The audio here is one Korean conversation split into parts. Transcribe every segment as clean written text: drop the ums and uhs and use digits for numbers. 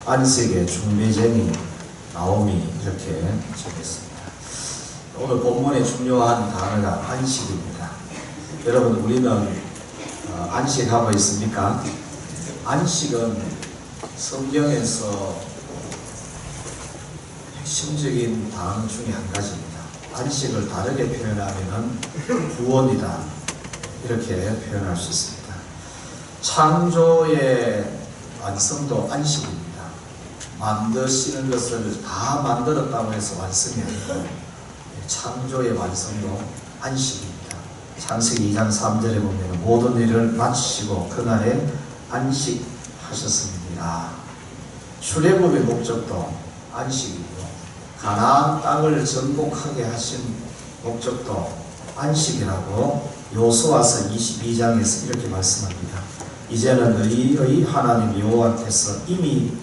안식의 중매쟁이 나옴이 이렇게 적했습니다. 오늘 본문의 중요한 단어가 안식입니다. 여러분, 우리는 안식하고 있습니까? 안식은 성경에서 핵심적인 단어 중에 한 가지입니다. 안식을 다르게 표현하면 구원이다, 이렇게 표현할 수 있습니다. 창조의 완성도 안식입니다. 만드시는 것을 다 만들었다고 해서 완성이 아니고 창조의 완성도 안식입니다. 창세기 2장 3절에 보면 모든 일을 마치시고 그날에 안식하셨습니다. 출애굽의 목적도 안식이고 가나안 땅을 정복하게 하신 목적도 안식이라고 요수아서 22장에서 이렇게 말씀합니다. 이제는 너희의 하나님 여호와께서 이미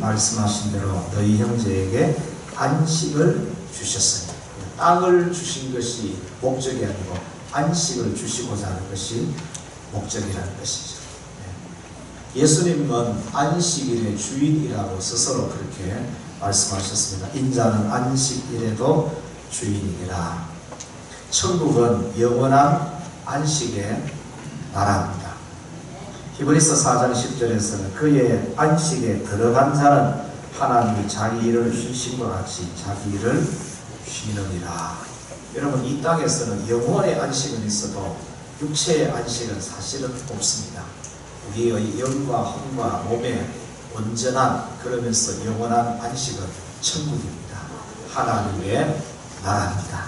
말씀하신 대로 너희 형제에게 안식을 주셨으니, 땅을 주신 것이 목적이 아니고 안식을 주시고자 하는 것이 목적이라는 것이죠. 예수님은 안식일의 주인이라고 스스로 그렇게 말씀하셨습니다. 인자는 안식일에도 주인이니라. 천국은 영원한 안식의 나라입니다. 히브리서 4장 10절에서는 그의 안식에 들어간 자는 하나님이 자기 일을 쉬심과 같이 자기 일을 쉬느니라. 여러분, 이 땅에서는 영혼의 안식은 있어도 육체의 안식은 사실은 없습니다. 우리의 영과 혼과 몸의 온전한, 그러면서 영원한 안식은 천국입니다. 하나님의 나라입니다.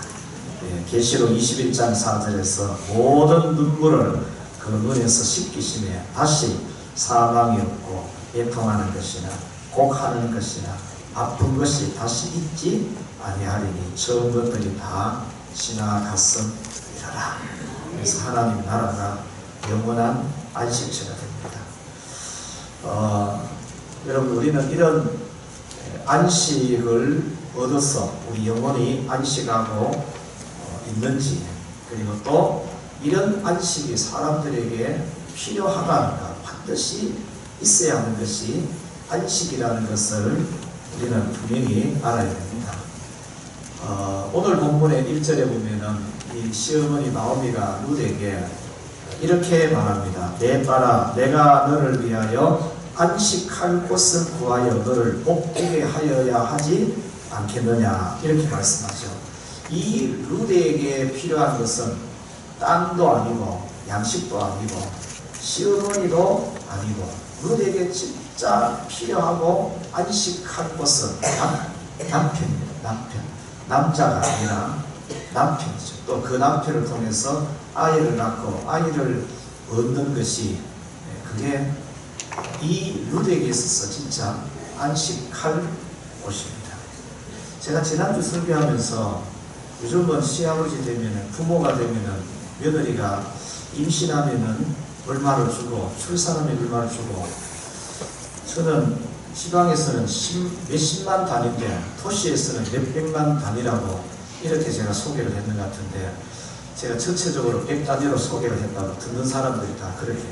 계시록 21장 4절에서 모든 눈물을 그 눈에서 씻기심에 다시 사망이 없고 애통하는 것이나 곡하는 것이나 아픈 것이 다시 있지 아니하리니 처음 것들이 다 지나갔음이라. 그래서 하나님 나라가 영원한 안식처가 됩니다. 여러분, 우리는 이런 안식을 얻어서 우리 영혼이 안식하고 있는지, 그리고 또 이런 안식이 사람들에게 필요하다는가, 반드시 있어야 하는 것이 안식이라는 것을 우리는 분명히 알아야 됩니다. 오늘 본문의 1절에 보면은 이 시어머니 나오미가 룻에게 이렇게 말합니다. 내 딸아, 내가 너를 위하여 안식할 곳을 구하여 너를 복되게 하여야 하지 않겠느냐, 이렇게 말씀하죠. 이 룻에게 필요한 것은 땅도 아니고 양식도 아니고 시어머니도 아니고 룻에게 진짜 필요하고 안식할 것은 남편입니다. 남자가 아니라 남편이죠. 또 그 남편을 통해서 아이를 낳고 아이를 얻는 것이, 그게 이 룻에게 있어서 진짜 안식할 곳입니다. 제가 지난주 설교하면서 요즘은 시아버지 되면은, 부모가 되면은 며느리가 임신하면은 얼마를 주고 출산하면 얼마를 주고, 저는 지방에서는 몇십만 단위인데 도시에서는 몇백만 단위라고 이렇게 제가 소개를 했는 것 같은데, 제가 전체적으로 100단위로 소개를 했다고 듣는 사람들이 다 그렇게,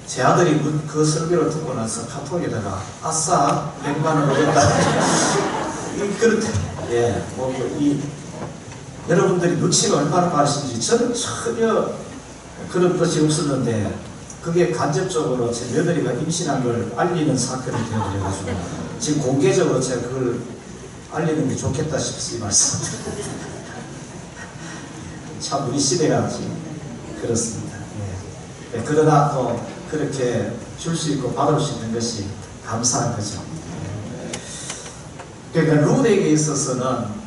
제 아들이 그 설교를 듣고 나서 카톡에다가 아싸 100만원 얻었다 그렇대. 여러분들이 눈치가 얼마나 빠르신지 저는 전혀 그런 뜻이 없었는데, 그게 간접적으로 제 며느리가 임신한 걸 알리는 사건이 되어버려가지고 지금 공개적으로 제가 그걸 알리는 게 좋겠다 싶어서 이 말씀을 참 우리 시대가 지금 그렇습니다. 그러나 또 그렇게 줄 수 있고 받을 수 있는 것이 감사한 거죠. 그러니까 룻에게 있어서는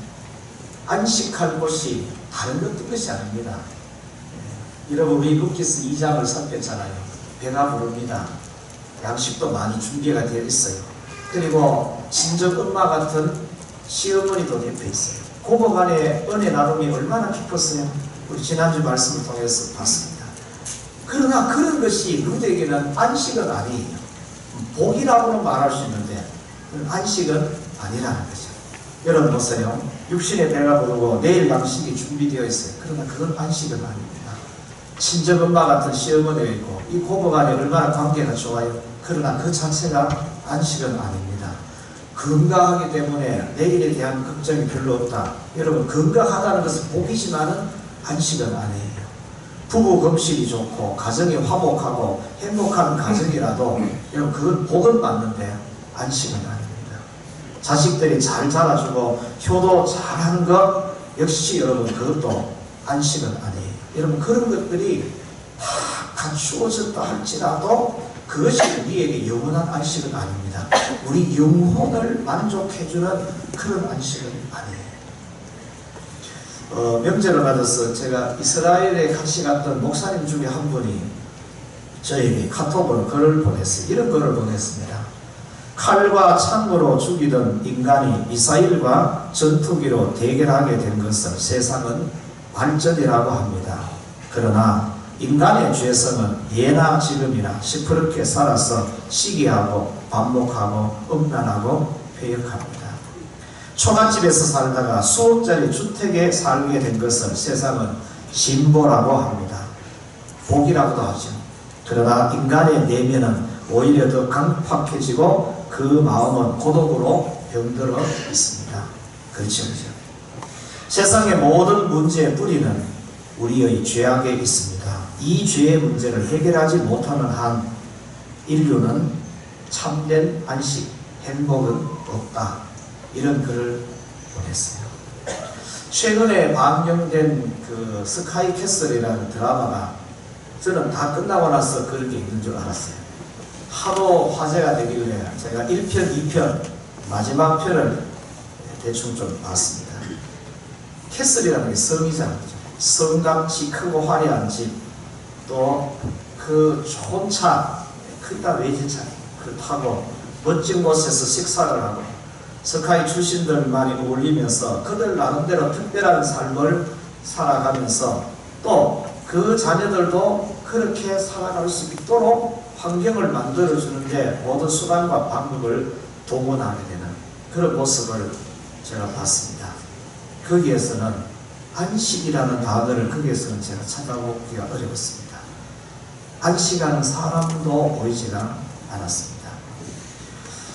안식할 곳이 다른 것이 아닙니다. 여러분, 우리 루키스 2장을 살폈잖아요. 배가 부릅니다. 양식도 많이 준비가 되어 있어요. 그리고 친정 엄마 같은 시어머니도 옆에 있어요. 고복 안에 은혜 나눔이 얼마나 깊었어요. 우리 지난주 말씀을 통해서 봤습니다. 그러나 그런 것이 룻에게는 안식은 아니에요. 복이라고는 말할 수 있는데 안식은 아니라는 거죠. 여러분 보세요. 육신의 배가 부르고 내일 양식이 준비되어 있어요. 그러나 그건 안식은 아닙니다. 친정 엄마 같은 시어머니가 있고 이 고복 안에 얼마나 관계가 좋아요. 그러나 그 자체가 안식은 아닙니다. 건강하기 때문에 내일에 대한 걱정이 별로 없다. 여러분, 건강하다는 것은 복이지만은 안식은 아니에요. 부부 금실이 좋고 가정이 화목하고 행복한 가정이라도 여러분, 그건 복은 맞는데 안식은 아닙니다. 자식들이 잘 자라주고 효도 잘하는 것 역시 여러분, 그것도 안식은 아니에요. 여러분, 그런 것들이 다 갖추어졌다 할지라도 그것이 우리에게 영원한 안식은 아닙니다. 우리 영혼을 만족해주는 그런 안식은 아니에요. 명절을 맞아서 제가 이스라엘에 같이 갔던 목사님 중에 한 분이 저에게 카톡으로 글을 보냈어요. 이런 글을 보냈습니다. 칼과 창으로 죽이던 인간이 미사일과 전투기로 대결하게 된 것을 세상은 발전이라고 합니다. 그러나 인간의 죄성은 예나 지금이나 시퍼렇게 살아서 시기하고 반목하고 음란하고 패역합니다. 초가집에서 살다가 수억짜리 주택에 살게 된 것을 세상은 진보라고 합니다. 복이라고도 하죠. 그러나 인간의 내면은 오히려 더 강팍해지고 그 마음은 고독으로 병들어 있습니다. 그렇죠. 세상의 모든 문제의 뿌리는 우리의 죄악에 있습니다. 이 죄의 문제를 해결하지 못하는 한 인류는 참된 안식, 행복은 없다. 이런 글을 보냈어요. 최근에 방영된 그 스카이 캐슬이라는 드라마가 저는 다 끝나고 나서 그런 게 있는 줄 알았어요. 하도 화제가 되길래 제가 1편, 2편, 마지막 편을 대충 좀 봤습니다. 캐슬이라는 게 성이잖아요. 성같이 크고 화려한 집, 또 그 좋은 차, 크다 외제차, 그걸 타고 멋진 곳에서 식사를 하고 스카이 출신들만이 어울리면서 그들 나름대로 특별한 삶을 살아가면서 또 그 자녀들도 그렇게 살아갈 수 있도록 환경을 만들어주는데 모든 수단과 방법을 동원하게 되는 그런 모습을 제가 봤습니다. 거기에서는 안식이라는 단어를 거기에서는 제가 찾아보기가 어려웠습니다. 안식하는 사람도 보이지가 않았습니다.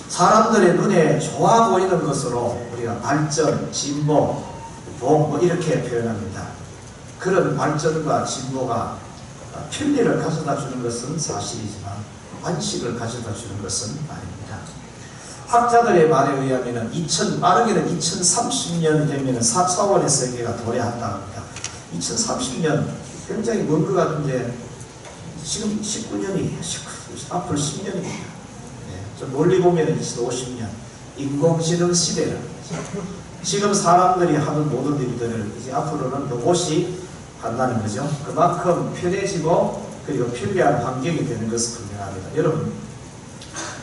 사람들의 눈에 좋아 보이는 것으로 우리가 발전, 진보, 복 뭐 이렇게 표현합니다. 그런 발전과 진보가 편리를 가져다 주는 것은 사실이지만 안식을 가져다 주는 것은 아닙니다. 학자들의 말에 의하면 빠르게는 2030년 되면 4차원의 세계가 도래한다 합니다. 2030년 굉장히 먼 것 같은데 지금 19년이 앞으로 10년입니다. 네, 좀 멀리 보면 2050년 인공지능 시대를 지금 사람들이 하는 모든 일들을 이제 앞으로는 로봇이 한다는 거죠. 그만큼 편해지고 그리고 편리한 환경이 되는 것은 분명합니다. 여러분,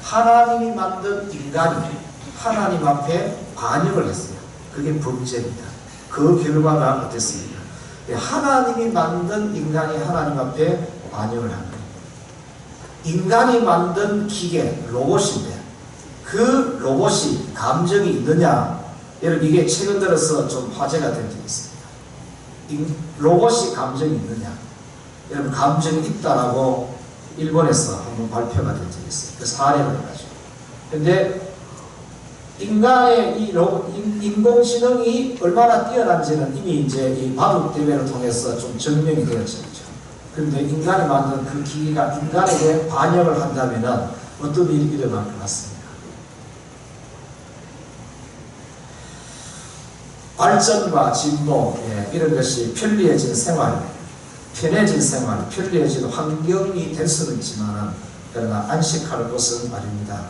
하나님이 만든 인간이 하나님 앞에 반역을 했어요. 그게 범죄입니다. 그 결과가 어땠습니까? 하나님이 만든 인간이 하나님 앞에 반역을 한 거예요. 인간이 만든 기계, 로봇인데 그 로봇이 감정이 있느냐? 여러분, 이게 최근 들어서 좀 화제가 된 적이 있습니다. 로봇이 감정이 있느냐? 여러분, 감정이 있다라고 일본에서 한번 발표가 된 적이 있어요. 그 사례를 가지고. 근데 인간의 이 인공지능이 얼마나 뛰어난지는 이미 이제 이 바둑 대회를 통해서 좀 증명이 되었죠. 그런데 인간이 만든 그 기기가 인간에게 반역을 한다면 어떤 일이 일어날 것 같습니다. 발전과 진보, 이런 것이 편리해진 생활, 편해진 생활, 편리해진 환경이 될 수는 있지만 그러나 안식할 것은 아닙니다.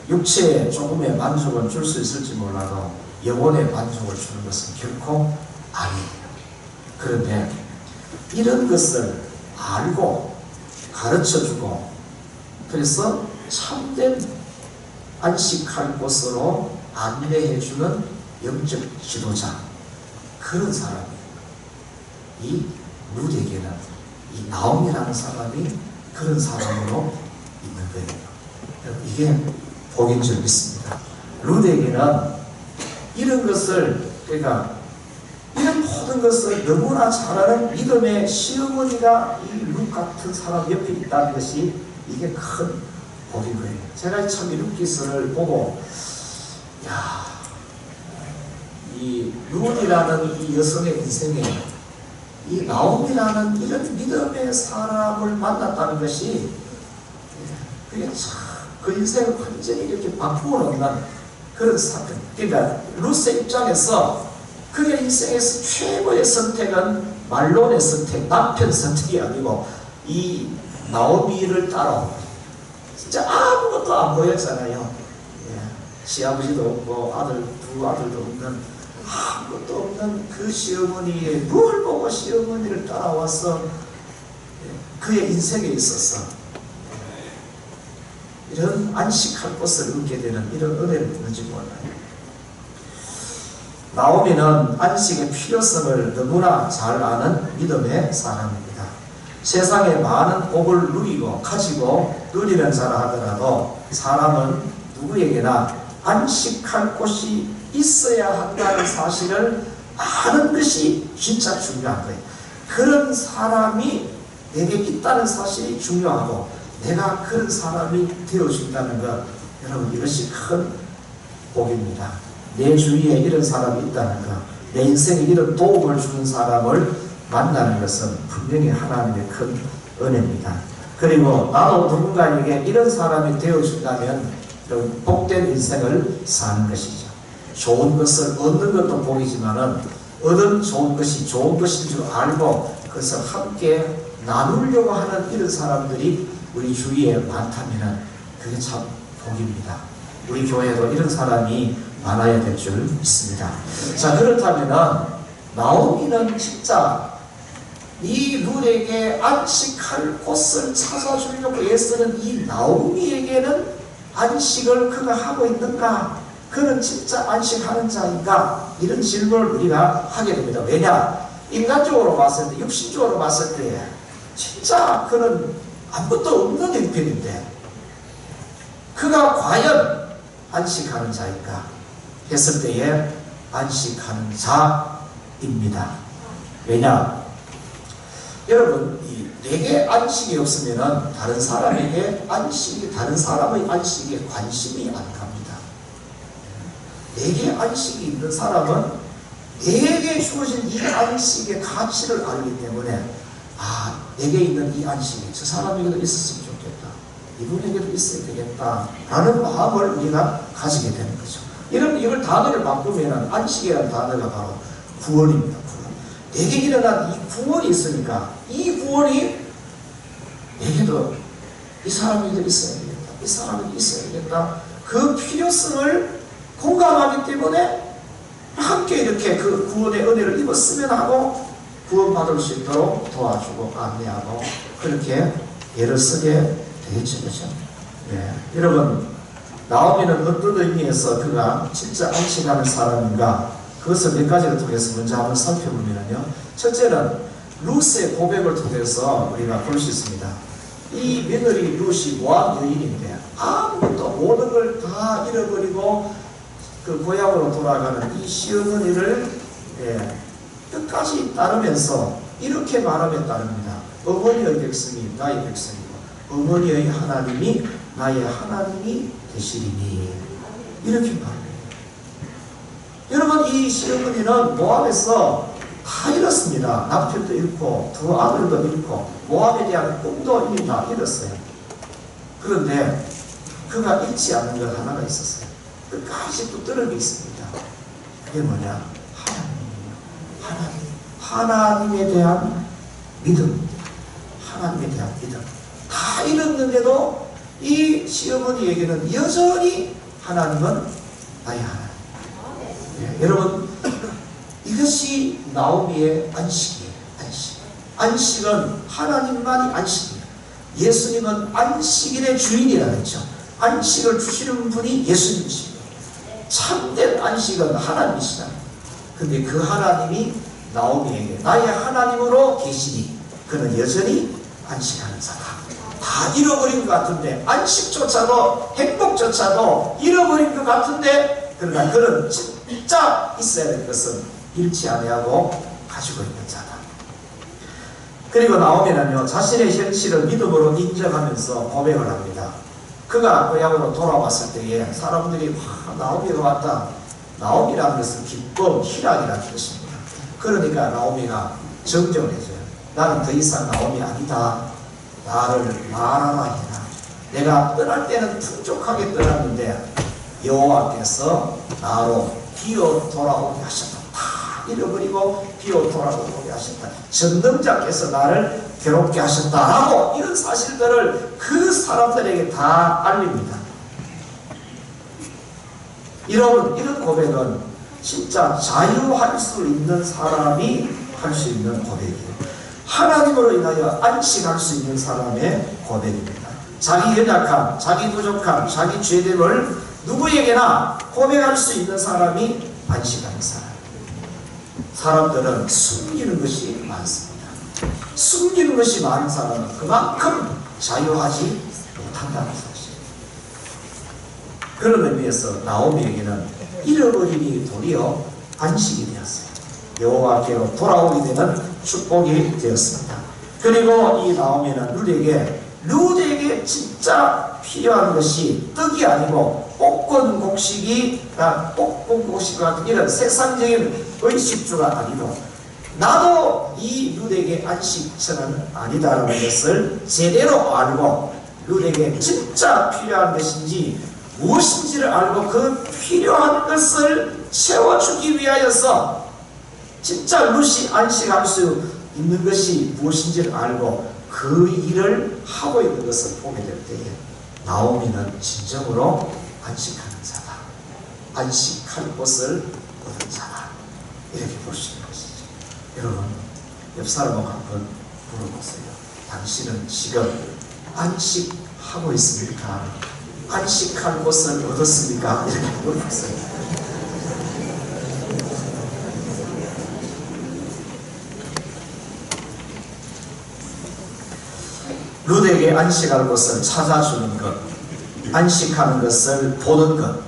육체에 조금의 만족은 줄 수 있을지 몰라도 영혼의 만족을 주는 것은 결코 아니에요. 그런데 이런 것을 알고 가르쳐주고 그래서 참된 안식할 곳으로 안내해주는 영적 지도자, 그런 사람이 이 룻에게는 이 나옴이라는 사람이 그런 사람으로 있는 거예요. 이게 복인 줄 믿습니다. 룻에게는 이런 것을, 그러니까 이런 모든 것을 너무나 잘하는 믿음의 시어머니가 이 룻 같은 사람 옆에 있다는 것이 이게 큰 복인 거예요. 제가 참 이 룻기서를 보고 야, 이 룻이라는 이 여성의 인생에 이 나옴이라는 이런 믿음의 사람을 만났다는 것이 그게 참 그 인생을 완전히 이렇게 바꾸어 놓는 그런 사건. 그러니까 룻의 입장에서 그의 인생에서 최고의 선택은 말론의 선택, 남편 선택이 아니고 이 나오미를 따라온 거예요. 진짜 아무것도 안 보였잖아요. 시아버지도 없고 두 아들도 없는 아무것도 없는 그 시어머니의 뭘 보고 시어머니를 따라와서 그의 인생에 있어서 이런 안식할 것을 얻게 되는 이런 은혜를 얻는지 몰라요. 나오미는 안식의 필요성을 너무나 잘 아는 믿음의 사람입니다. 세상에 많은 복을 누리고 가지고 누리는 자라 하더라도 사람은 누구에게나 안식할 곳이 있어야 한다는 사실을 아는 것이 진짜 중요한 거예요. 그런 사람이 내게 있다는 사실이 중요하고 내가 그런 사람이 되어준다는 것, 여러분 이것이 큰 복입니다. 내 주위에 이런 사람이 있다는 것, 내 인생에 이런 도움을 주는 사람을 만나는 것은 분명히 하나님의 큰 은혜입니다. 그리고 나도 누군가에게 이런 사람이 되어준다면 복된 인생을 사는 것이죠. 좋은 것을 얻는 것도 복이지만은 얻은 좋은 것이 좋은 것인 줄 알고 그것을 함께 나누려고 하는 이런 사람들이 우리 주위에 많다면 그게 참 복입니다. 우리 교회도 이런 사람이 많아야 될 줄 믿습니다. 자, 그렇다면 나오미는 진짜 이 룻에게 안식할 곳을 찾아주려고 애쓰는 이 나오미에게는 안식을 그가 하고 있는가? 그는 진짜 안식하는 자인가? 이런 질문을 우리가 하게 됩니다. 왜냐? 인간적으로 봤을 때, 육신적으로 봤을 때 진짜 그는 아무것도 없는 형편인데 그가 과연 안식하는 자인가 했을 때에 안식하는 자입니다. 왜냐? 여러분, 내게 안식이 없으면 다른 사람에게 다른 사람의 안식에 관심이 안 갑니다. 내게 안식이 있는 사람은 내게 주어진 이 안식의 가치를 알기 때문에 내게 있는 이 안식이 저 사람에게도 있었으면 좋겠다. 이분에게도 있어야 되겠다. 라는 마음을 우리가 가지게 되는 거죠. 이걸 단어를 바꾸면 안식이라는 단어가 바로 구원입니다. 구원. 내게 일어난 이 구원이 있으니까 이 구원이 내게도 이 사람에게도 있어야 되겠다. 이 사람에게 있어야 되겠다. 그 필요성을 공감하기 때문에 함께 이렇게 그 구원의 은혜를 입었으면 하고 구원받을 수 있도록 도와주고 안내하고 그렇게 애를 쓰게 되겠죠. 그렇죠? 여러분, 나오미는 어떤 의미에서 그가 진짜 안식하는 사람인가? 그것을 몇 가지를 통해서 먼저 한번 살펴보면요. 첫째는 룻의 고백을 통해서 우리가 볼 수 있습니다. 이 며느리 룻이 모압 여인인데 아무것도 모든 걸 다 잃어버리고 그 고향으로 돌아가는 이 시어머니를 끝까지 따르면서 이렇게 말하며 따릅니다. 어머니의 백성이 나의 백성이고 어머니의 하나님이 나의 하나님이 되시리니 이렇게 말합니다. 여러분, 이 시어머니는 모압에서 다 잃었습니다. 남편도 잃고 두 아들도 잃고 모압에 대한 꿈도 이미 다 잃었어요. 그런데 그가 잃지 않는 것 하나가 있었어요. 끝까지 붙들어 있습니다. 그게 뭐냐? 하나님에 대한 믿음. 하나님에 대한 믿음. 다 잃었는데도 이 시어머니에게는 여전히 하나님은 나의 하나님. 여러분, 이것이 나오미의 안식이에요. 안식은 하나님만이 안식이에요. 예수님은 안식일의 주인이라 했죠. 안식을 주시는 분이 예수님이십니다. 참된 안식은 하나님이시다. 근데 그 하나님이 나오미에게 나의 하나님으로 계시니 그는 여전히 안식하는 자다. 다 잃어버린 것 같은데, 안식조차도 행복조차도 잃어버린 것 같은데, 그러나 그는 진짜 있어야 될 것은 잃지 아니하고 가지고 있는 자다. 그리고 나오미는요, 자신의 현실을 믿음으로 인정하면서 고백을 합니다. 그가 고향으로 돌아왔을 때에 사람들이 와, 나오미가 왔다. 나오미라는 것은 기쁨, 희락이라는 뜻입니다. 그러니까 나오미가 정정을 해줘요. 나는 더 이상 나오미 아니다. 나를 말하라 해라. 내가 떠날 때는 풍족하게 떠났는데 여호와께서 나로 기어 돌아오게 하셨다. 다 잃어버리고 기어 돌아오게 하셨다. 전능자께서 나를 괴롭게 하셨다 하고 이런 사실들을 그 사람들에게 다 알립니다. 여러분, 이런 고백은 진짜 자유할 수 있는 사람이 할 수 있는 고백이에요. 하나님으로 인하여 안식할 수 있는 사람의 고백입니다. 자기 연약함, 자기 부족함, 자기 죄됨을 누구에게나 고백할 수 있는 사람이 안식하는 사람. 사람들은 숨기는 것이 많습니다. 숨기는 것이 많은 사람은 그만큼 자유하지 못한다는 사실. 그런 의미에서 나오미에게는 잃어버림이 도리어 안식이 되었어요. 여호와께로 돌아오게 되는 축복이 되었습니다. 그리고 이 나오미는 룻에게 진짜 필요한 것이 떡이 아니고 볶은 곡식이 볶은 곡식 같은 이런 세상적인 의식주가 아니고 나도 이 룻에게 안식처는 아니다라는 것을 제대로 알고 룻에게 진짜 필요한 것인지 무엇인지를 알고 그 필요한 것을 채워주기 위하여서 진짜 룻이 안식할 수 있는 것이 무엇인지를 알고 그 일을 하고 있는 것을 보게 될 때에 나오미는 진정으로 안식하는 자다. 안식할 것을 얻은 자다. 이렇게 볼 수 있는 것이죠. 여러분, 옆 사람하고 한번 물어보세요. 당신은 지금 안식하고 있습니까? 안식할 것을 얻었습니까? 이렇게 물어보세요. 룻에게 안식할 것을 찾아주는 것, 안식하는 것을 보는 것,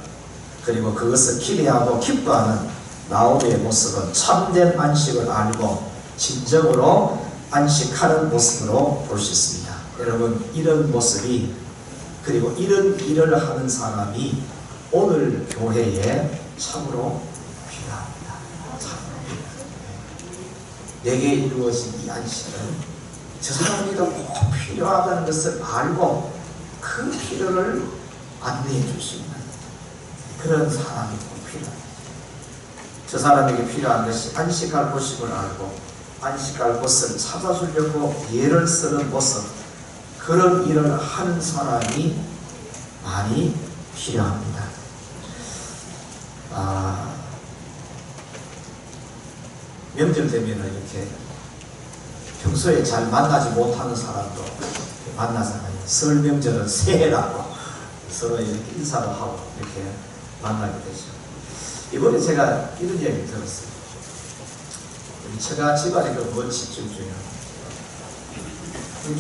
그리고 그것을 기대하고 기뻐하는 나오미의 모습은 참된 안식을 알고 진정으로 안식하는 모습으로 볼 수 있습니다. 여러분, 이런 모습이 그리고 이런 일을 하는 사람이 오늘 교회에 참으로 필요합니다. 참으로 필요합니다. 내게 이루어진 이 안식은 저 사람이도 꼭 필요하다는 것을 알고 그 필요를 안내해 줄 수 있는 그런 사람이 꼭 필요합니다. 저 사람에게 필요한 것이 안식할 곳임을 알고 안식할 곳을 찾아주려고 예를 쓰는 모습, 그런 일을 하는 사람이 많이 필요합니다. 명절 되면 이렇게 평소에 잘 만나지 못하는 사람도 만나잖아요. 설 명절은 새해라고 서로 이렇게 인사도 하고 이렇게 만나게 되죠. 이번에 제가 이런 얘기 들었어요. 제가 집안에 그 원칙중 중에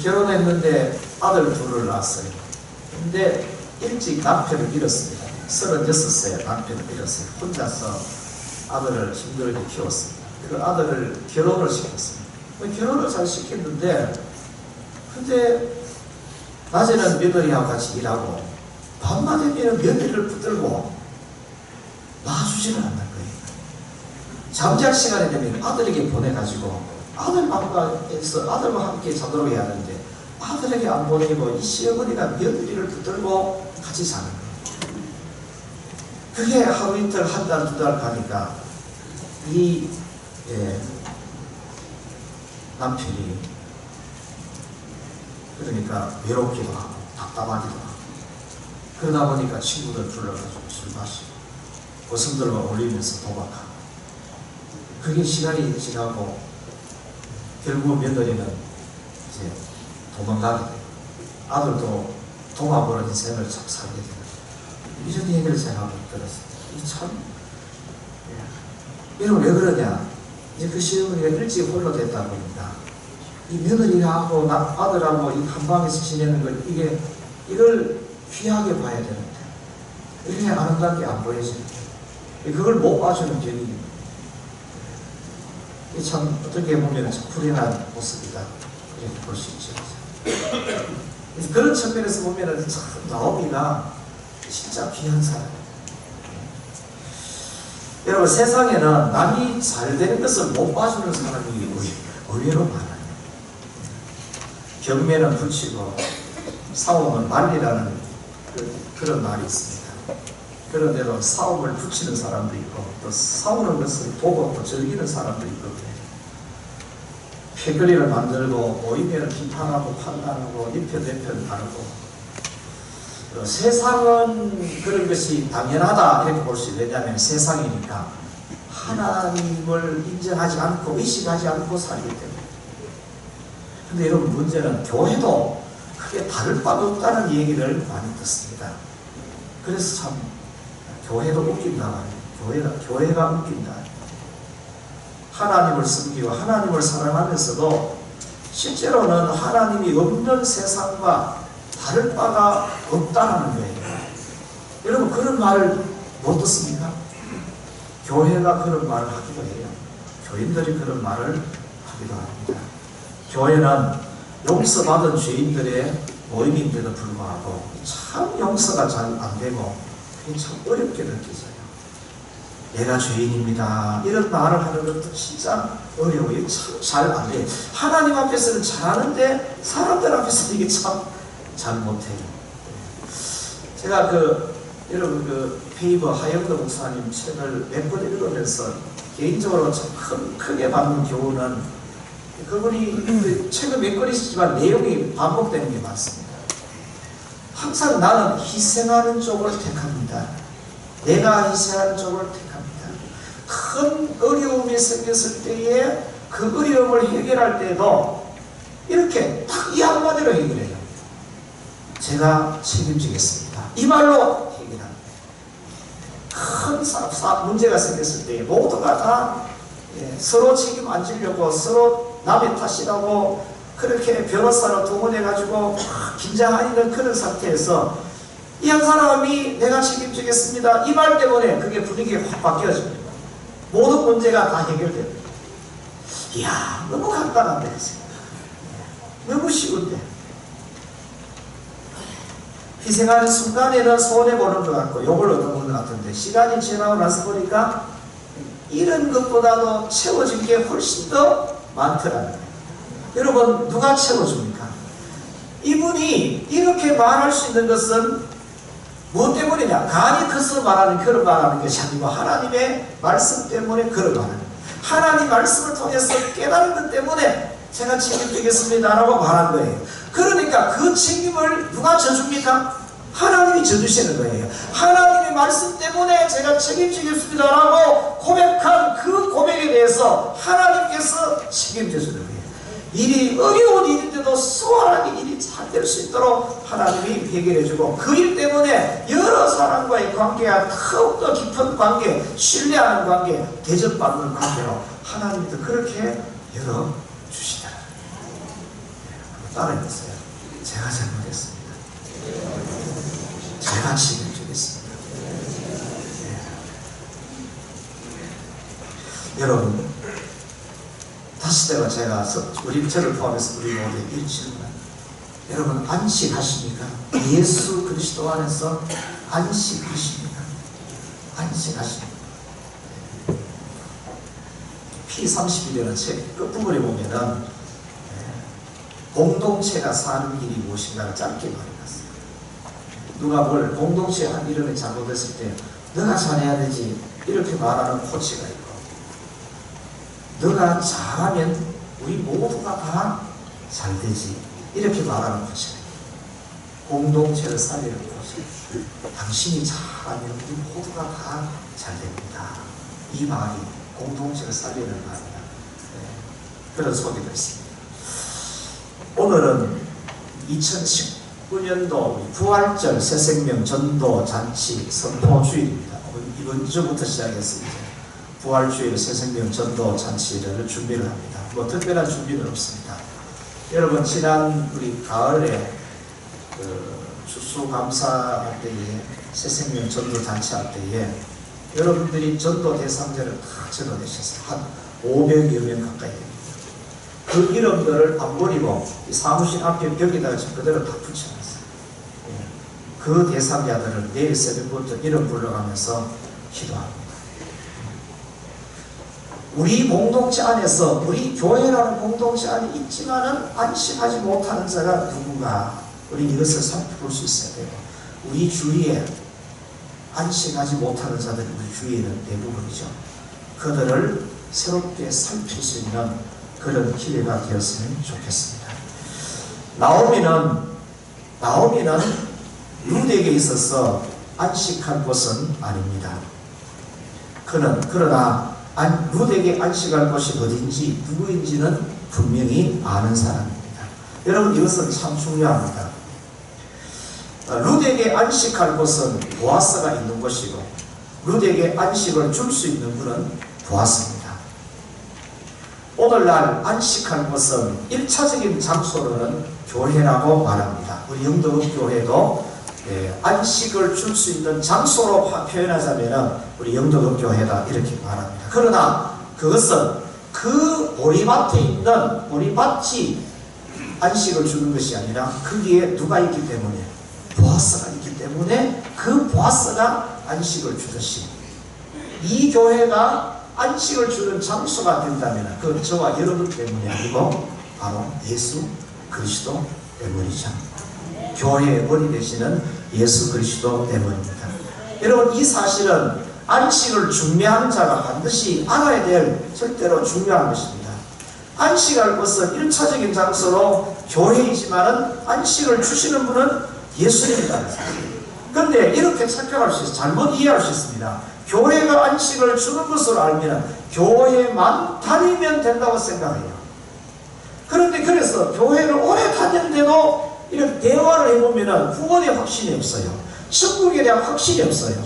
결혼했는데 아들 둘을 낳았어요. 근데 일찍 남편을 잃었습니다. 36세 남편을 잃었어요. 혼자서 아들을 힘들게 키웠습니다. 그 아들을 결혼을 시켰습니다. 결혼을 잘 시켰는데 근데 낮에는 며느리하고 같이 일하고 밤낮에 되면 며느리를 붙들고 놔주지를 않는 거예요. 잠잘 시간이 되면 아들에게 보내가지고 아들과 함께 자도록 해야 하는데 아들에게 안 보내고 이 시어머니가 며느리를 붙들고 같이 자는 거예요. 그게 하루 이틀 한 달 두 달 가니까 이 남편이 그러니까 외롭기도 하고 답답하기도 하고 그러다 보니까 친구들 불러가지고 술 마시고 고슴들과 어울리면서 도박하고 그게 시간이 지나고 결국 며느리는 이제 도망가게 되고 아들도 동화보는 인생을 참 살게 되고 이런 얘기를 제가 들었어요. 이 참 여러분 왜 그러냐? 이제 그 시어머니가 일찍 홀로 됐다 보니까 이 며느리하고 아들하고 이 한 방에서 지내는 걸 이걸 귀하게 봐야 되는데 이게 아름답게 안 보여지는데 그걸 못 봐주는 견이 참 어떻게 보면 참 불행한 모습이다 이렇게 볼 수 있죠. 그런 측면에서 보면 참 나오미가 진짜 귀한 사람이에요. 여러분, 세상에는 남이 잘 되는 것을 못 봐주는 사람이 의외로 많아요. 경매는 붙이고 싸움은 말리라는 그런 말이 있습니다. 그런 대로 싸움을 붙이는 사람도 있고 또 싸우는 것을 보고 또 즐기는 사람도 있고 그래요. 패거리를 만들고 오이면을 비판하고 판단하고 이편 내편 다르고 세상은 그런 것이 당연하다 이렇게 볼 수 있어요. 왜냐하면 세상이니까 하나님을 인정하지 않고 의식하지 않고 살기 때문에. 근데 여러분, 문제는 교회도 크게 다를 바가 없다는 얘기를 많이 듣습니다. 그래서 참 교회도 웃긴다. 교회가 웃긴다. 하나님을 섬기고 하나님을 사랑하면서도 실제로는 하나님이 없는 세상과 다를 바가 없다는 거예요. 여러분, 그런 말을 못 듣습니까? 교회가 그런 말을 하기도 해요. 교인들이 그런 말을 하기도 합니다. 교회는 용서받은 죄인들의 모임인데도 불구하고 참 용서가 잘 안 되고 그게 참 어렵게 느껴져요. 내가 죄인입니다. 이런 말을 하는 것도 진짜 어려워요. 참 잘 안 돼요. 하나님 앞에서는 잘하는데 사람들 앞에서는 이게 참 잘 못해요. 제가 여러분 페이버 하영도 목사님 책을 몇 번 읽으면서 개인적으로 참 크게 받는 교훈은 그분이 책을 몇 권 있었지만 내용이 반복되는 게 많습니다. 항상 나는 희생하는 쪽을 택합니다. 내가 희생하는 쪽을 택합니다. 큰 어려움이 생겼을 때에 그 어려움을 해결할 때도 이렇게 딱 이 한마디로 해결해요. 제가 책임지겠습니다. 이 말로 해결합니다. 큰 문제가 생겼을 때 모두가 다 서로 책임 안 지려고 서로 남의 탓이라고 그렇게 변호사로 동원해가지고 긴장하는 그런 상태에서 이 한 사람이 내가 책임지겠습니다. 이 말 때문에 그게 분위기가 확 바뀌어집니다. 모든 문제가 다 해결됩니다. 이야, 너무 간단한데. 너무 쉬운데. 희생하는 순간에는 손해보는 것 같고 욕을 얻어보는 것 같은데 시간이 지나고 나서 보니까 이런 것보다도 채워진 게 훨씬 더 많더라고요. 여러분, 누가 채워줍니까? 이분이 이렇게 말할 수 있는 것은 무엇 때문이냐? 간이 커서 말하는 그런 말하는 것이 아니고 하나님의 말씀 때문에 그런 말하는, 하나님 말씀을 통해서 깨달은 것 때문에 제가 책임지겠습니다라고 말한 거예요. 그러니까 그 책임을 누가 져줍니까? 하나님이 져주시는 거예요. 하나님의 말씀 때문에 제가 책임지겠습니다라고 고백한 그 고백에 대해서 하나님께서 책임져주는 거예요. 일이 어려운 일인데도 수월하게 일이 잘 될 수 있도록 하나님이 해결해주고 그 일 때문에 여러 사람과의 관계가 더욱더 깊은 관계, 신뢰하는 관계, 대접받는 관계로 하나님도 그렇게 열어주시더라. 따라해보세요. 제가 잘못했습니다. 제가 책임지겠습니다. 여러분, 다시 제가 저를 포함해서 우리 모두 이 질문합니다. 여러분, 안식하십니까? 예수 그리스도 안에서 안식하십니까? 안식하십니까? P31이라는 책 끝부분에 보면은 공동체가 사는 길이 무엇인가를 짧게 말해놨어요. 누가 뭘 공동체 한 이름이 잘못했을 때 너가 잘해야 되지 이렇게 말하는 코치가 있고, 너가 잘하면 우리 모두가 다 잘 되지 이렇게 말하는 코치가 있고, 공동체를 살리는 코치, 당신이 잘하면 우리 모두가 다 잘 됩니다. 이 말이 공동체를 살리는 말이다. 그런 소리가 있습니다. 오늘은 2019년도 부활절 새생명 전도 잔치 선포 주일입니다. 이번 주부터 시작했습니다. 부활주일 새생명 전도 잔치를 준비를 합니다. 뭐 특별한 준비는 없습니다. 여러분, 지난 우리 가을에 추수감사할 때에 새생명 전도 잔치 할 때에 여러분들이 전도 대상자를 다 적어내셨어요. 한 500여 명 가까이 됩니다. 그 이름들을 안 버리고 이 사무실 앞에 벽에다가 그대로 다 붙여놨어요. 그 대상자들을 내일 새벽부터 이름 불러가면서 기도합니다. 우리 공동체 안에서, 우리 교회라는 공동체 안에 있지만은 안식하지 못하는 자가 누군가, 우리 이것을 살펴볼 수 있어야 돼요. 우리 주위에 안식하지 못하는 자들이 우리 주위에는 대부분이죠. 그들을 새롭게 살필 수 있는 그런 기회가 되었으면 좋겠습니다. 나오미는 룻에게 있어서 안식할 곳은 아닙니다. 그러나 룻에게 안식할 곳이 어딘지 누구인지는 분명히 아는 사람입니다. 여러분, 이것은 참 중요합니다. 룻에게 안식할 곳은 보아스가 있는 곳이고 룻에게 안식을 줄 수 있는 분은 보아스입니다. 오늘날 안식할 곳은 1차적인 장소로는 교회라고 말합니다. 우리 영덕읍교회도 안식을 줄 수 있는 장소로 표현하자면 우리 영덕읍교회다 이렇게 말합니다. 그러나 그것은 그 보리밭에 있는 보리밭이 안식을 주는 것이 아니라 거기에 누가 있기 때문에, 보아스가 있기 때문에 그 보아스가 안식을 주듯이 이 교회가 안식을 주는 장소가 된다면 그건 저와 여러분 때문이 아니고 바로 예수 그리스도 때문이죠. 교회의 머리 되시는 예수 그리스도 때문입니다. 여러분, 이 사실은 안식을 중매하는 자가 반드시 알아야 될 절대로 중요한 것입니다. 안식할 것은 1차적인 장소로 교회이지만은 안식을 주시는 분은 예수님이라는 사실. 그런데 이렇게 착각할 수 있어요. 잘못 이해할 수 있습니다. 교회가 안식을 주는 것으로 알면 교회만 다니면 된다고 생각해요. 그런데 그래서 교회를 오래 다녔는데도 이렇게 대화를 해보면 구원의 확신이 없어요. 천국에 대한 확신이 없어요.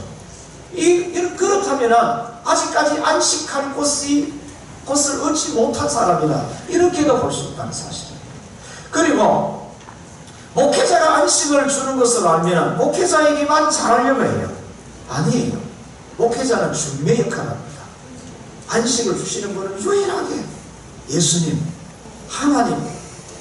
그렇다면 아직까지 안식할 곳을 얻지 못한 사람이다, 이렇게도 볼 수 있다는 사실이에요. 그리고 목회자가 안식을 주는 것을 알면 목회자에게만 잘하려고 해요. 아니에요. 목회자는 중매 역할을 합니다. 안식을 주시는 분은 유일하게 예수님, 하나님,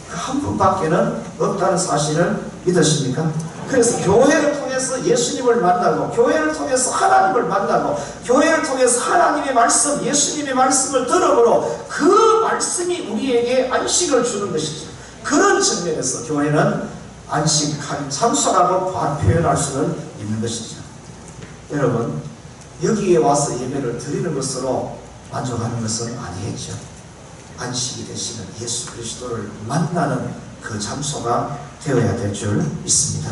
그 한 분밖에는 없다는 사실을 믿으십니까? 그래서 교회를 통해서 예수님을 만나고, 교회를 통해서 하나님을 만나고, 교회를 통해서 하나님의 말씀, 예수님의 말씀을 들어보러 그 말씀이 우리에게 안식을 주는 것이죠. 그런 측면에서 교회는 안식한 장소라고 표현할 수는 있는 것이죠. 여러분, 여기에 와서 예배를 드리는 것으로 만족하는 것은 아니겠죠. 안식이 되시는 예수 그리스도를 만나는 그 장소가 되어야 될 줄 믿습니다.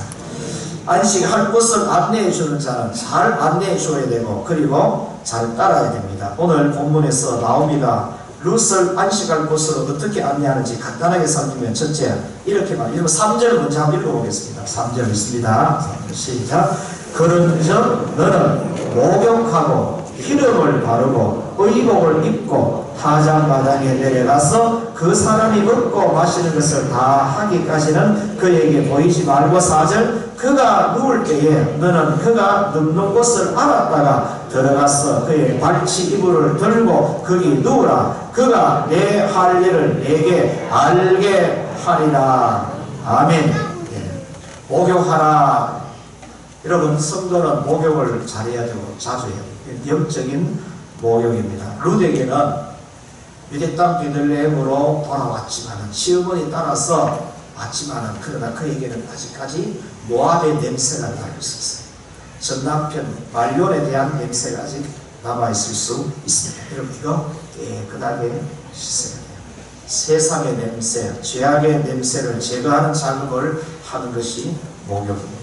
안식할 곳을 안내해 주는 자는 잘 안내해 줘야 되고, 그리고 잘 따라야 됩니다. 오늘 본문에서 나오미가 룻을 안식할 곳으로 어떻게 안내하는지 간단하게 살피면, 첫째, 이렇게 말해요. 3절 먼저 한번 읽어보겠습니다. 3절 읽습니다. 3절 시작. 그런즉 너는 목욕하고 기름을 바르고 의복을 입고 타작마당에 내려가서 그 사람이 먹고 마시는 것을 다 하기까지는 그에게 보이지 말고, 4절, 그가 누울 때에 너는 그가 눕는 곳을 알았다가 들어가서 그의 발치 이불을 들고 거기 누우라. 그가 내 할 일을 내게 알게 하리라. 아멘. 목욕하라. 여러분, 성도는 목욕을 잘해야 되고 자주 해야 돼요. 영적인 목욕입니다. 룻에게는 유대 땅 베들레헴으로 돌아왔지만은, 시어머니 따라서 왔지만은, 그러나 그에게는 아직까지 모압의 냄새가 나고 있었어요. 전 남편 말론에 대한 냄새가 아직 남아있을 수 있습니다. 여러분, 이거 깨끗하게 씻어야 돼요. 세상의 냄새, 죄악의 냄새를 제거하는 작업을 하는 것이 목욕입니다.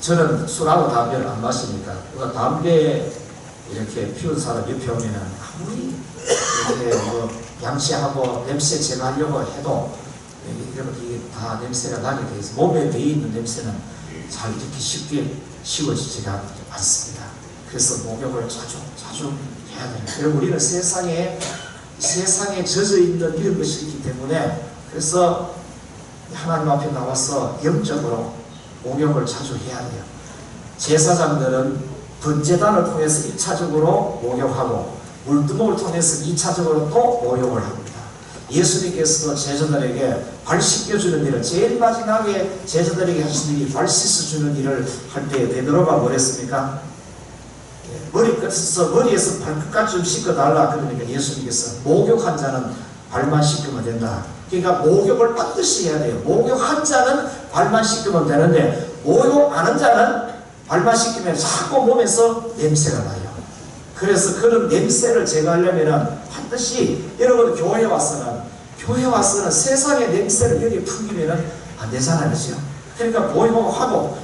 저는 술하고 담배를 안 마시니까, 담배 이렇게 피운 사람 옆에 오면은 아무리 이렇게 양치하고 냄새 제거하려고 해도 이게 다 냄새가 나게 돼 있어. 몸에 배어 있는 냄새는 잘 이렇게 쉽게 지워지지가 않습니다. 그래서 목욕을 자주 해야 됩니다. 그리고 우리는 세상에 젖어 있는 이런 것이 있기 때문에, 그래서 하나님 앞에 나와서 영적으로 목욕을 자주 해야 돼요. 제사장들은 번제단을 통해서 1차적으로 목욕하고, 물두멍을 통해서 2차적으로 또 모욕을 합니다. 예수님께서도 제자들에게 발 씻겨주는 일을, 제일 마지막에 제자들에게 하신 일이 발 씻어주는 일을 할 때 베드로가 뭐랬습니까? 머리에서 발끝까지 좀 씻어달라. 그러니까 예수님께서 목욕한 자는 발만 씻으면 된다. 그러니까 목욕을 반드시 해야 돼요. 목욕한 자는 발만 씻으면 되는데, 목욕 안 한 자는 발만 씻기면 자꾸 몸에서 냄새가 나요. 그래서 그런 냄새를 제거하려면 반드시, 여러분 교회에 와서는 세상의 냄새를 여기 풍기면 안 되잖아요. 그렇죠? 그러니까 목욕하고,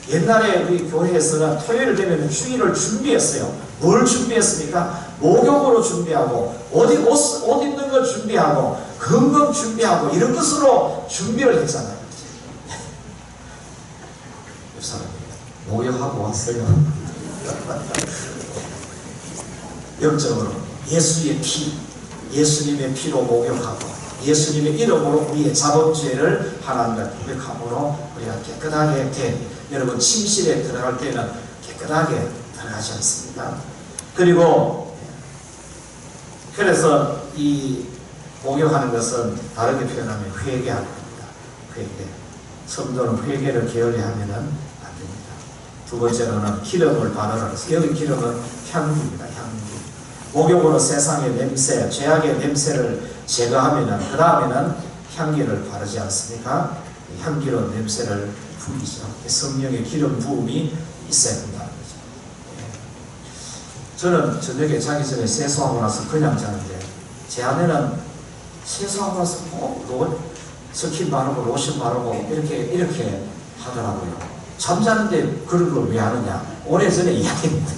옛날에 우리 교회에서는 토요일 되면 주일을 준비했어요. 뭘 준비했습니까? 목욕으로 준비하고, 옷 입는 거 준비하고, 금금 준비하고, 이런 것으로 준비를 했잖아요. 옆 사람이 목욕하고 왔어요. 영적으로 예수님의 피로 목욕하고, 예수님의 이름으로 우리의 자범죄를 하나님과 고백함으로 우리가 깨끗하게 여러분 침실에 들어갈 때는 깨끗하게 들어가지 않습니까? 그래서 이 목욕하는 것은 다르게 표현하면 회개하는 겁니다. 회개. 성도는 회개를 게을리 하면은 안 됩니다. 두 번째로는 기름을 바르라. 여기 기름은 향기입니다. 향기. 목욕으로 세상의 냄새, 죄악의 냄새를 제거하면은, 그 다음에는 향기를 바르지 않습니까? 향기로 냄새를 풍기죠. 성령의 기름 부음이 있어야 된다는 거죠. 저는 저녁에 자기 전에 세수하고 나서 그냥 자는데, 제 아내는 세수하고 나서 스킨 바르고 로션 바르고 이렇게 하더라고요. 잠자는데 그런 걸 왜 하느냐? 오래전에 이야기입니다.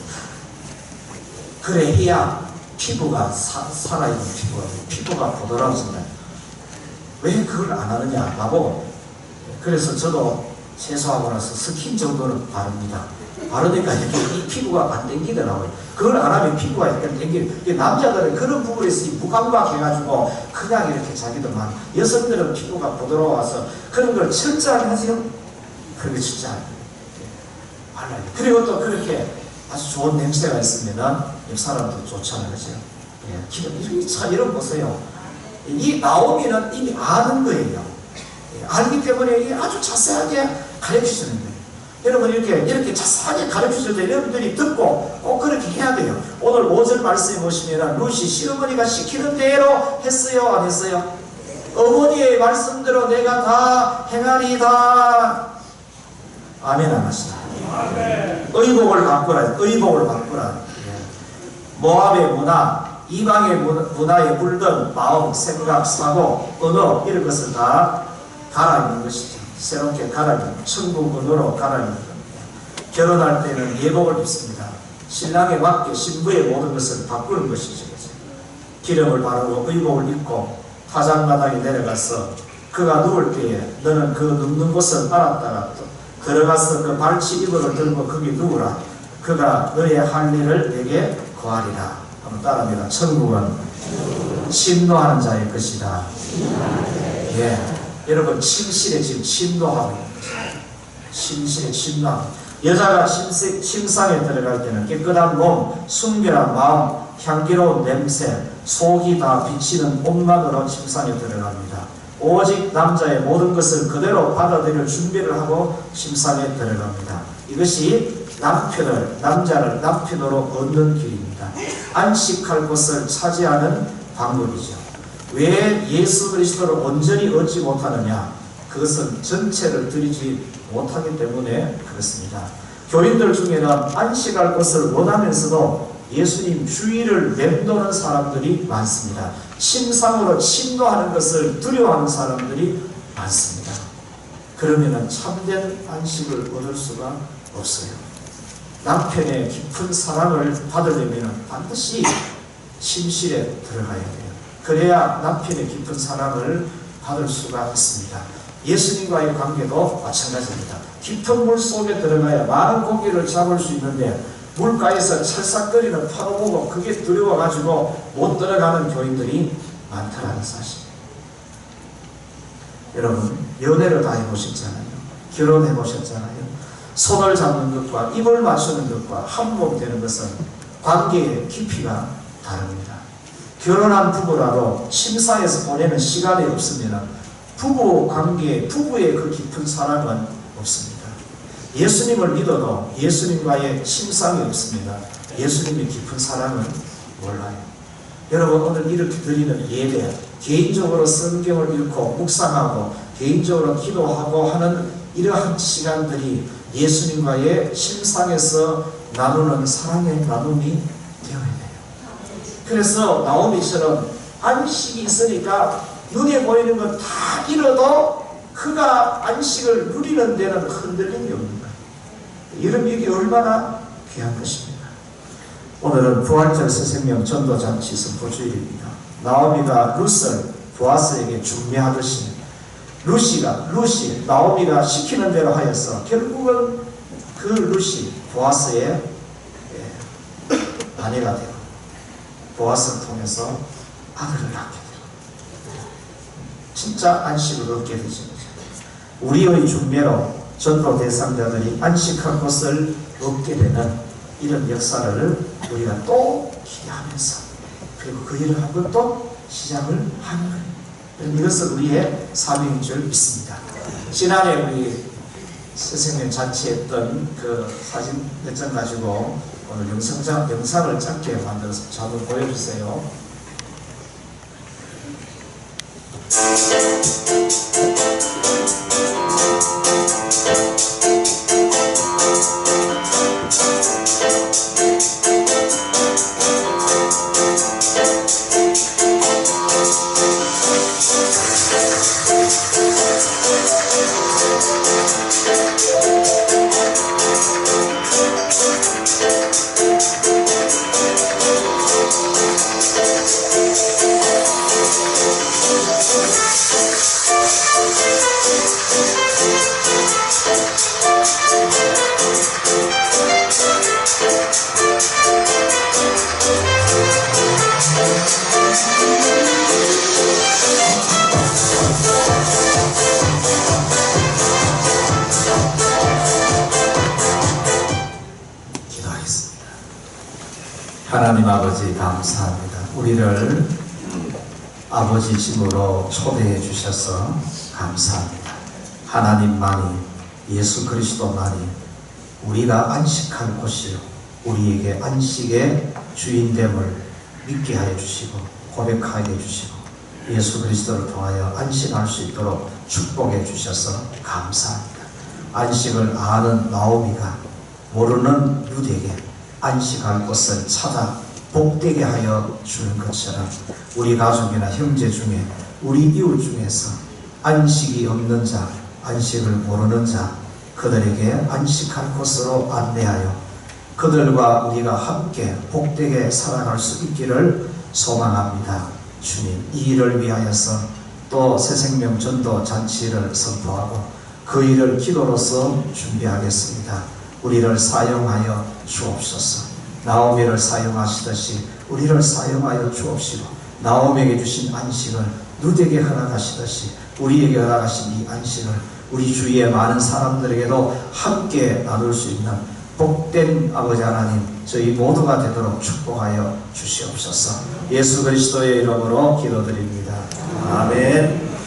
그래 해야 피부가 살아있는 피부가 보드라워진다. 왜 그걸 안 하느냐 나보고. 그래서 저도 세수하고 나서 스킨 정도는 바릅니다. 바르니까 이렇게 이 피부가 안 당기더라고요. 그걸 안 하면 피부가 약간 당기는. 남자들은 그런 부분에서 무감각 해가지고 그냥 이렇게 자기들만, 여성들은 피부가 부드러워서 그런 걸 철저하게 하세요. 그렇게 진짜 발라요. 그리고 또 그렇게 아주 좋은 냄새가 있으면은 옆 사람도 좋잖아요. 그죠? 이런 보세요. 이 나오미는 이미 아는 거예요. 알기 때문에 이게 아주 자세하게 가르쳐주는 거예요. 여러분 이렇게 자세하게 가르쳐줄 때 여러분들이 듣고 그렇게 해야 돼요. 오늘 5절 말씀에 보시면 루시 시어머니가 시키는 대로 했어요? 안 했어요? 어머니의 말씀대로 내가 다 행하리다. 아멘 안 하시나? 의복을 바꾸라. 모압의 문화, 이방의 문화에 물든 마음, 생각, 사고, 언어 이런 것을 다 갈아입는 것이죠. 새롭게 갈아입는, 천국 언어로 갈아입는 겁니다. 결혼할 때는 예복을 입습니다. 신랑에 맞게 신부의 모든 것을 바꾸는 것이죠. 기름을 바르고 의복을 입고 타작마당에 내려가서 그가 누울 때에 너는 그 눕는 곳을 알았다가 들어가서 그 발치 이불을 들고 거기 누우라. 그가 너의 할 일을 내게 구하리라. 한번 따라합니다. 천국은 침노하는 자의 것이다. 예, 여러분 침실에 지금 침노하고 있는 것입니다. 침실에 침노하고, 여자가 침상에 들어갈 때는 깨끗한 몸, 순결한 마음, 향기로운 냄새, 속이 다 비치는 옷만으로 침상에 들어갑니다. 오직 남자의 모든 것을 그대로 받아들일 준비를 하고 침상에 들어갑니다. 이것이 남자를 남편으로 얻는 길입니다. 안식할 곳을 차지하는 방법이죠. 왜 예수 그리스도를 온전히 얻지 못하느냐? 그것은 전체를 드리지 못하기 때문에 그렇습니다. 교인들 중에는 안식할 것을 원하면서도 예수님 주의를 맴도는 사람들이 많습니다. 침상으로 침노하는 것을 두려워하는 사람들이 많습니다. 그러면 참된 안식을 얻을 수가 없어요. 남편의 깊은 사랑을 받으려면 반드시 침실에 들어가야 돼요. 그래야 남편의 깊은 사랑을 받을 수가 있습니다. 예수님과의 관계도 마찬가지입니다. 깊은 물 속에 들어가야 많은 고기를 잡을 수 있는데, 물가에서 찰싹거리는 파도 보고 그게 두려워가지고 못 들어가는 교인들이 많다는 사실. 여러분 연애를 다 해보셨잖아요. 결혼해보셨잖아요. 손을 잡는 것과 입을 맞추는 것과 한 몸 되는 것은 관계의 깊이가 다릅니다. 결혼한 부부라도 침상에서 보내는 시간이 없으면 부부 관계, 부부의 그 깊은 사랑은 없습니다. 예수님을 믿어도 예수님과의 침상이 없습니다. 예수님의 깊은 사랑은 몰라요. 여러분, 오늘 이렇게 드리는 예배, 개인적으로 성경을 읽고 묵상하고 개인적으로 기도하고 하는 이러한 시간들이 예수님과의 침상에서 나누는 사랑의 나눔이 되어야 돼요. 그래서 나오미처럼 안식이 있으니까 눈에 보이는 건 다 잃어도 그가 안식을 누리는 데는 흔들림이 없는 거예요. 여러분, 이게 얼마나 귀한 것입니까? 오늘은 부활절 새생명 전도잔치 선포주일입니다. 나오미가 룻을 보아스에게 중매하듯이 루시 나오미가 시키는 대로 하여서 결국은 그 루시 보아스의 아내가 되고 보아스를 통해서 아들을 낳게 되고 진짜 안식을 얻게 되죠. 우리의 중매로 전도 대상자들이 안식할 것을 얻게 되는 이런 역사를 우리가 또 기대하면서 그리고 그 일을 한번 또 시작을 하는 거예요. 이것은 우리의 사명인 줄 믿습니다. 지난해 우리 새생명 잔치했던 그 사진 몇 장 가지고 오늘 영상을 짧게 만들어서 한번 보여주세요. 하나님 아버지 감사합니다. 우리를 아버지 집으로 초대해 주셔서 감사합니다. 하나님만이, 예수 그리스도만이 우리가 안식할 곳이요 우리에게 안식의 주인됨을 믿게 하여 주시고 고백하게 해주시고 예수 그리스도를 통하여 안식할 수 있도록 축복해 주셔서 감사합니다. 안식을 아는 나오미가 모르는 룻에게 안식할 곳을 찾아 복되게 하여 주는 것처럼 우리 가족이나 형제 중에 우리 이웃 중에서 안식이 없는 자, 안식을 모르는 자, 그들에게 안식할 곳으로 안내하여 그들과 우리가 함께 복되게 살아갈 수 있기를 소망합니다. 주님, 이 일을 위하여서 또 새생명 전도 잔치를 선포하고 그 일을 기도로서 준비하겠습니다. 우리를 사용하여 주옵소서. 나오미를 사용하시듯이 우리를 사용하여 주옵시고 나오미에게 주신 안식을 룻에게 허락하시듯이 우리에게 허락하신 이 안식을 우리 주위의 많은 사람들에게도 함께 나눌 수 있는 복된 아버지 하나님, 저희 모두가 되도록 축복하여 주시옵소서. 예수 그리스도의 이름으로 기도드립니다. 아멘.